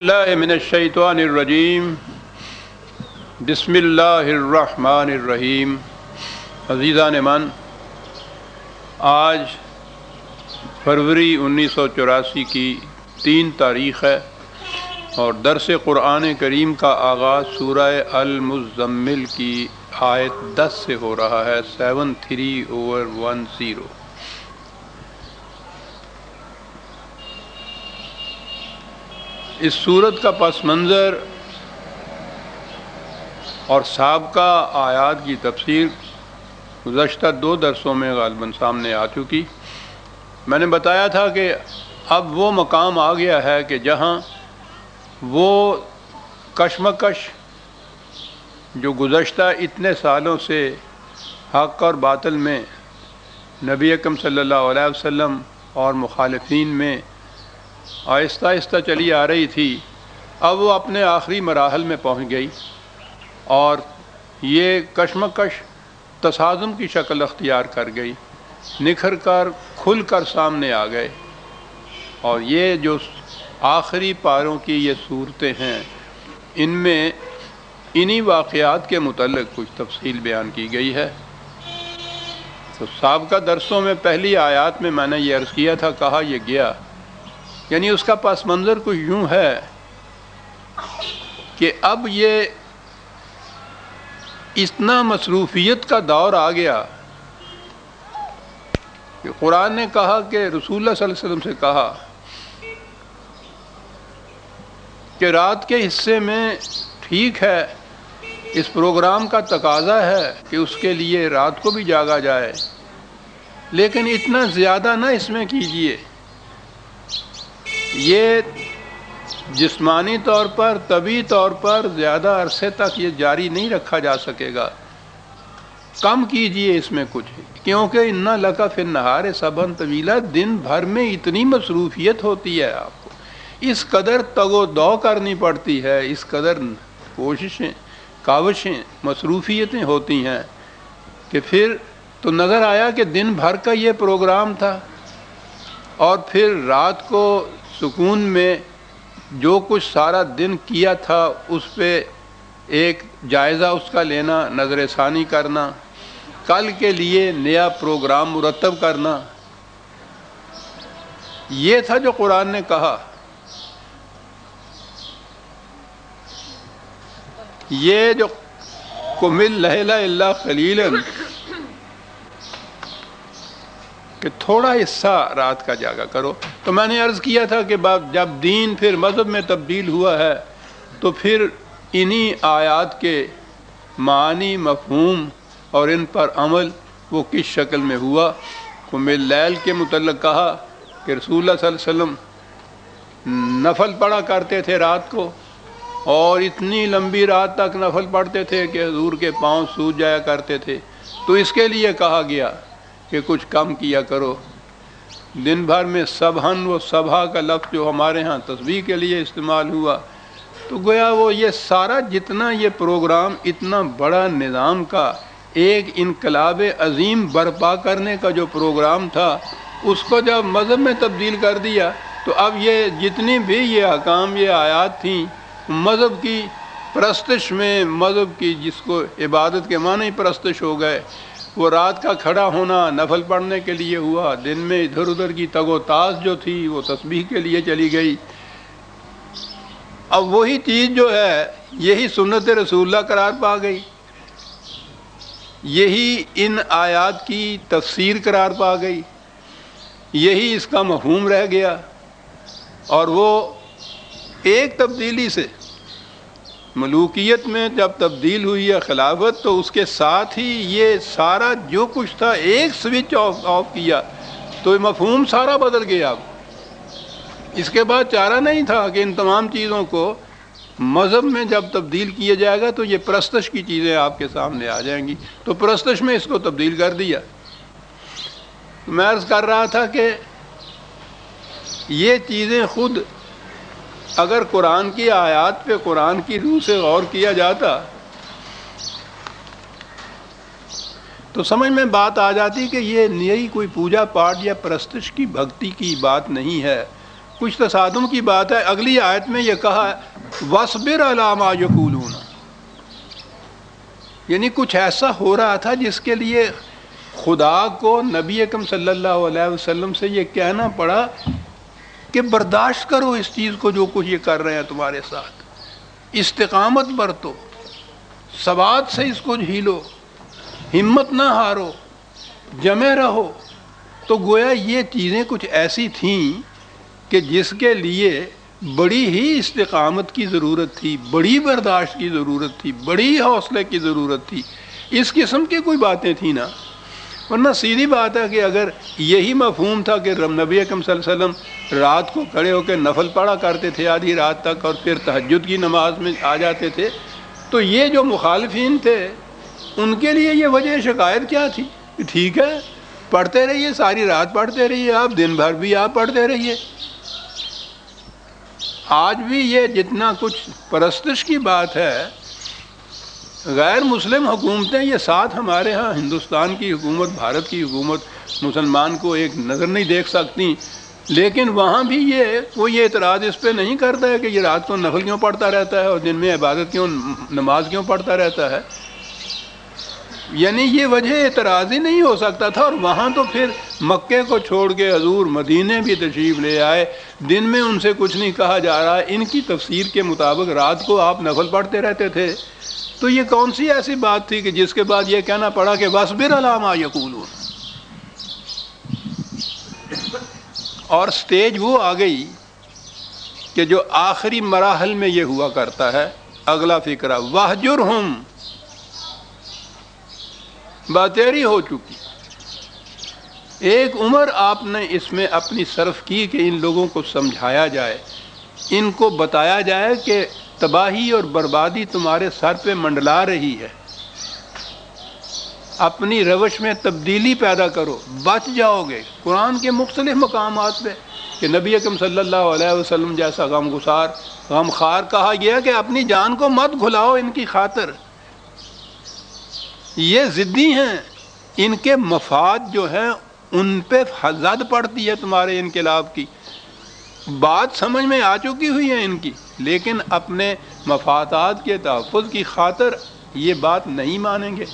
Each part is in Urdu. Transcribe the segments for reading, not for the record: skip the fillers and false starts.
اللہ من الشیطان الرجیم بسم اللہ الرحمن الرحیم۔ عزیزان من، آج فروری 1984 کی 3 تاریخ ہے اور درس قرآن کریم کا آغاز سورہ المزمل کی آیت 10 سے ہو رہا ہے، 73/10۔ اس صورت کا پس منظر اور سابقہ آیات کی تفسیر گزشتہ 2 درسوں میں غالباً سامنے آ چکی۔ میں نے بتایا تھا کہ اب وہ مقام آ گیا ہے کہ جہاں وہ کشمکش جو گزشتہ اتنے سالوں سے حق اور باطل میں نبی اکرم صلی اللہ علیہ وسلم اور مخالفین میں آہستہ آہستہ چلی آ رہی تھی، اب وہ اپنے آخری مراحل میں پہنچ گئی اور یہ کشمکش تصادم کی شکل اختیار کر گئی، نکھر کر کھل کر سامنے آ گئے۔ اور یہ جو آخری پاروں کی یہ صورتیں ہیں، ان میں انہی واقعات کے متعلق کچھ تفصیل بیان کی گئی ہے۔ تو سابقہ درسوں میں پہلی آیات میں نے یہ عرض کیا تھا، کہا یہ گیا، یعنی اس کا پس منظر کچھ یوں ہے کہ اب یہ اتنا مصروفیت کا دور آ گیا کہ قرآن نے کہا کہ رسول اللہ صلی اللہ علیہ وسلم سے کہا کہ رات کے حصے میں ٹھیک ہے، اس پروگرام کا تقاضا ہے کہ اس کے لیے رات کو بھی جاگا جائے، لیکن اتنا زیادہ نہ اس میں کیجیے۔ یہ جسمانی طور پر، طبعی طور پر زیادہ عرصے تک یہ جاری نہیں رکھا جا سکے گا، کم کیجئے اس میں کچھ، کیونکہ اِنَّ لَکَ فِی النَّہَارِ سَبْحًا طَوِیلًا، دن بھر میں اتنی مصروفیت ہوتی ہے، آپ کو اس قدر تگ و دو کرنی پڑتی ہے، اس قدر کوششیں، کاوشیں، مصروفیتیں ہوتی ہیں کہ پھر تو نظر آیا کہ دن بھر کا یہ پروگرام تھا، اور پھر رات کو سکون میں جو کچھ سارا دن کیا تھا اس پہ ایک جائزہ اس کا لینا، نظر ثانی کرنا، کل کے لیے نیا پروگرام مرتب کرنا، یہ تھا جو قرآن نے کہا۔ یہ جو قُمِ اللَّیلَ إِلَّا قَلِیلًا کہ تھوڑا حصہ رات کا جاگا کرو، تو میں نے عرض کیا تھا کہ جب دین پھر مذہب میں تبدیل ہوا ہے تو پھر انہی آیات کے معنی، مفہوم اور ان پر عمل وہ کس شکل میں ہوا۔ قُمِ اللیل کے متعلق کہا کہ رسول اللہ صلی اللہ علیہ وسلم نفل پڑھا کرتے تھے رات کو، اور اتنی لمبی رات تک نفل پڑھتے تھے کہ حضور کے پاؤں سوج جایا کرتے تھے، تو اس کے لیے کہا گیا کہ کچھ کم کیا کرو۔ دن بھر میں سبحن و سبحہ کا لفظ جو ہمارے ہاں تسبیح کے لیے استعمال ہوا، تو گویا وہ یہ سارا جتنا یہ پروگرام اتنا بڑا نظام کا ایک انقلاب عظیم برپا کرنے کا جو پروگرام تھا، اس کو جب مذہب میں تبدیل کر دیا تو اب یہ جتنی بھی یہ احکام، یہ آیات تھیں، مذہب کی پرستش میں، مذہب کی جس کو عبادت کے معنی پرستش ہو گئے، وہ رات کا کھڑا ہونا نفل پڑھنے کے لیے ہوا، دن میں ادھر ادھر کی تگ و تاز جو تھی وہ تسبیح کے لیے چلی گئی۔ اب وہی چیز جو ہے یہی سنت رسول اللہ قرار پا گئی، یہی ان آیات کی تفسیر قرار پا گئی، یہی اس کا مفہوم رہ گیا، اور وہ ایک تبدیلی سے ملوکیت میں جب تبدیل ہوئی ہے خلافت، تو اس کے ساتھ ہی یہ سارا جو کچھ تھا ایک سوئچ آف کیا، تو یہ مفہوم سارا بدل گیا۔ اب اس کے بعد چارہ نہیں تھا کہ ان تمام چیزوں کو مذہب میں جب تبدیل کیا جائے گا تو یہ پرستش کی چیزیں آپ کے سامنے آ جائیں گی، تو پرستش میں اس کو تبدیل کر دیا۔ میں عرض کر رہا تھا کہ یہ چیزیں خود اگر قرآن کی آیات پہ قرآن کی روح سے غور کیا جاتا تو سمجھ میں بات آ جاتی کہ یہ نئی کوئی پوجا پاٹ یا پرستش کی بھکتی کی بات نہیں ہے، کچھ تصادم کی بات ہے. اگلی آیت میں یہ کہا ہے وَاصْبِرْ عَلَىٰ مَا يَقُولُونَ، یعنی کچھ ایسا ہو رہا تھا جس کے لیے خدا کو نبی اکرم صلی اللہ علیہ وسلم سے یہ کہنا پڑا کہ برداشت کرو اس چیز کو جو کچھ یہ کر رہے ہیں تمہارے ساتھ، استقامت برتو، ثبات سے اس کو جھیلو، ہمت نہ ہارو، جمے رہو. تو گویا یہ چیزیں کچھ ایسی تھیں کہ جس کے لیے بڑی ہی استقامت کی ضرورت تھی، بڑی برداشت کی ضرورت تھی، بڑی حوصلے کی ضرورت تھی. اس قسم کی کوئی باتیں تھیں نا. ورنہ سیدھی بات ہے کہ اگر یہی مفہوم تھا کہ نبی اکرم صلی اللہ علیہ وسلم رات کو کھڑے ہو کے نفل پڑھا کرتے تھے آدھی رات تک اور پھر تہجد کی نماز میں آ جاتے تھے، تو یہ جو مخالفین تھے ان کے لیے یہ وجہ شکایت کیا تھی؟ ٹھیک ہے پڑھتے رہیے، ساری رات پڑھتے رہیے، آپ دن بھر بھی آپ پڑھتے رہیے. آج بھی یہ جتنا کچھ پرستش کی بات ہے، غیر مسلم حکومتیں یہ ساتھ ہمارے ہاں ہندوستان کی حکومت، بھارت کی حکومت مسلمان کو ایک نظر نہیں دیکھ سکتی، لیکن وہاں بھی کوئی اعتراض اس پہ نہیں کرتا ہے کہ یہ رات کو نفل کیوں پڑھتا رہتا ہے اور دن میں عبادت کیوں، نماز کیوں پڑھتا رہتا ہے. یعنی یہ وجہ اعتراض ہی نہیں ہو سکتا تھا. اور وہاں تو پھر مکے کو چھوڑ کے حضور مدینے بھی تشریف لے آئے، دن میں ان سے کچھ نہیں کہا جا رہا. ان کی تفسیر کے مطابق رات کو آپ نفل پڑھتے رہتے تھے. تو یہ کون سی ایسی بات تھی کہ جس کے بعد یہ کہنا پڑا کہ وَاصْبِرْ عَلَىٰ مَا يَقُولُونَ. اور سٹیج وہ آ گئی کہ جو آخری مراحل میں یہ ہوا کرتا ہے. اگلا فقرہ وَاهْجُرْهُمْ، باتیری ہو چکی. ایک عمر آپ نے اس میں اپنی صرف کی کہ ان لوگوں کو سمجھایا جائے، ان کو بتایا جائے کہ تباہی اور بربادی تمہارے سر پہ منڈلا رہی ہے، اپنی روش میں تبدیلی پیدا کرو، بچ جاؤ گے. قرآن کے مختلف مقامات پہ کہ نبی اکرم صلی اللہ علیہ وسلم جیسا غم خار کہا گیا کہ اپنی جان کو مت بھلاؤ ان کی خاطر. یہ ضدی ہیں، ان کے مفاد جو ہیں ان پہ حد پڑتی ہے تمہارے انقلاب کی. بات سمجھ میں آ چکی ہوئی ہے ان کی، لیکن اپنے مفادات کے تحفظ کی خاطر یہ بات نہیں مانیں گے.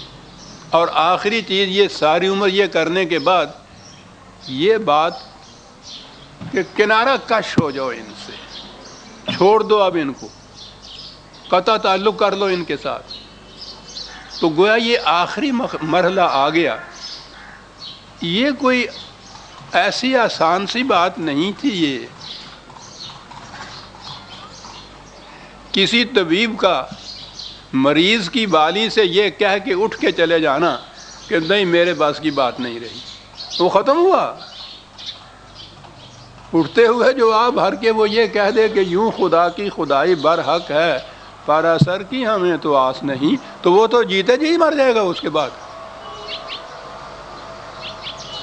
اور آخری چیز یہ ساری عمر یہ کرنے کے بعد یہ بات کہ کنارہ کش ہو جاؤ، ان سے چھوڑ دو، اب ان کو قطع تعلق کر لو ان کے ساتھ. تو گویا یہ آخری مرحلہ آ گیا. یہ کوئی ایسی آسان سی بات نہیں تھی. یہ کسی طبیب کا مریض کی بالی سے یہ کہہ کے اٹھ کے چلے جانا کہ نہیں میرے پاس کی بات نہیں رہی، وہ ختم ہوا. اٹھتے ہوئے جو آپ بھر کے وہ یہ کہہ دے کہ یوں خدا کی خدائی برحق ہے پر اثر کی ہمیں تو آس نہیں، تو وہ تو جیتے جی مر جائے گا اس کے بعد.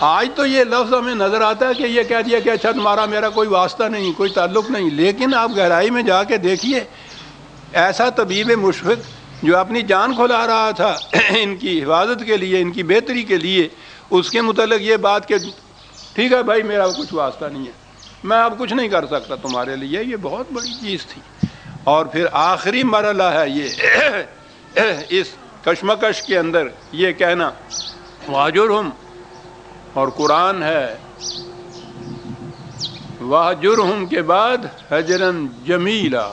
آج تو یہ لفظ ہمیں نظر آتا ہے کہ یہ کہہ دیا کہ اچھا تمہارا میرا کوئی واسطہ نہیں، کوئی تعلق نہیں، لیکن آپ گہرائی میں جا کے دیکھیے ایسا طبیب مشفق جو اپنی جان کھلا رہا تھا ان کی حفاظت کے لیے، ان کی بہتری کے لیے، اس کے متعلق یہ بات کہ ٹھیک ہے بھائی میرا کچھ واسطہ نہیں ہے، میں اب کچھ نہیں کر سکتا تمہارے لیے، یہ بہت بڑی چیز تھی. اور پھر آخری مرحلہ ہے یہ اس کشمکش کے اندر یہ کہنا واجرہم، اور قرآن ہے واجرہم کے بعد حجرن جمیلا.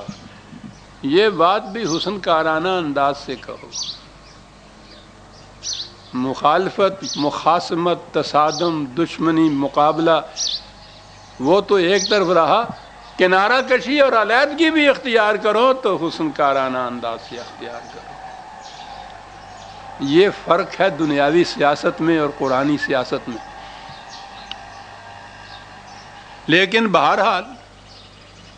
یہ بات بھی حسن کارانہ انداز سے کہو. مخالفت، مخاصمت، تصادم، دشمنی، مقابلہ وہ تو ایک طرف رہا، کنارہ کشی اور علیحدگی بھی اختیار کرو تو حسن کارانہ انداز سے اختیار کرو. یہ فرق ہے دنیاوی سیاست میں اور قرآنی سیاست میں. لیکن بہرحال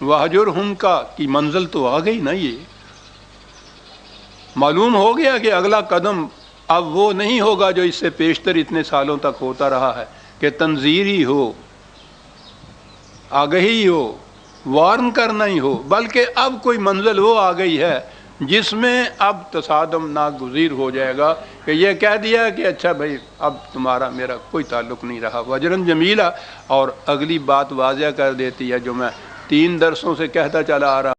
وَاهْجُرْهُمْ کی منزل تو آ گئی نا. یہ معلوم ہو گیا کہ اگلا قدم اب وہ نہیں ہوگا جو اس سے پیشتر اتنے سالوں تک ہوتا رہا ہے کہ تنذیر ہی ہو، آگہی ہو، وارن کرنا ہی ہو، بلکہ اب کوئی منزل وہ آ گئی ہے جس میں اب تصادم ناگزیر ہو جائے گا کہ یہ کہہ دیا کہ اچھا بھائی اب تمہارا میرا کوئی تعلق نہیں رہا وجرن جمیلہ، اور اگلی بات واضح کر دیتی ہے جو میں 3 درسوں سے کہتا چلا آ رہا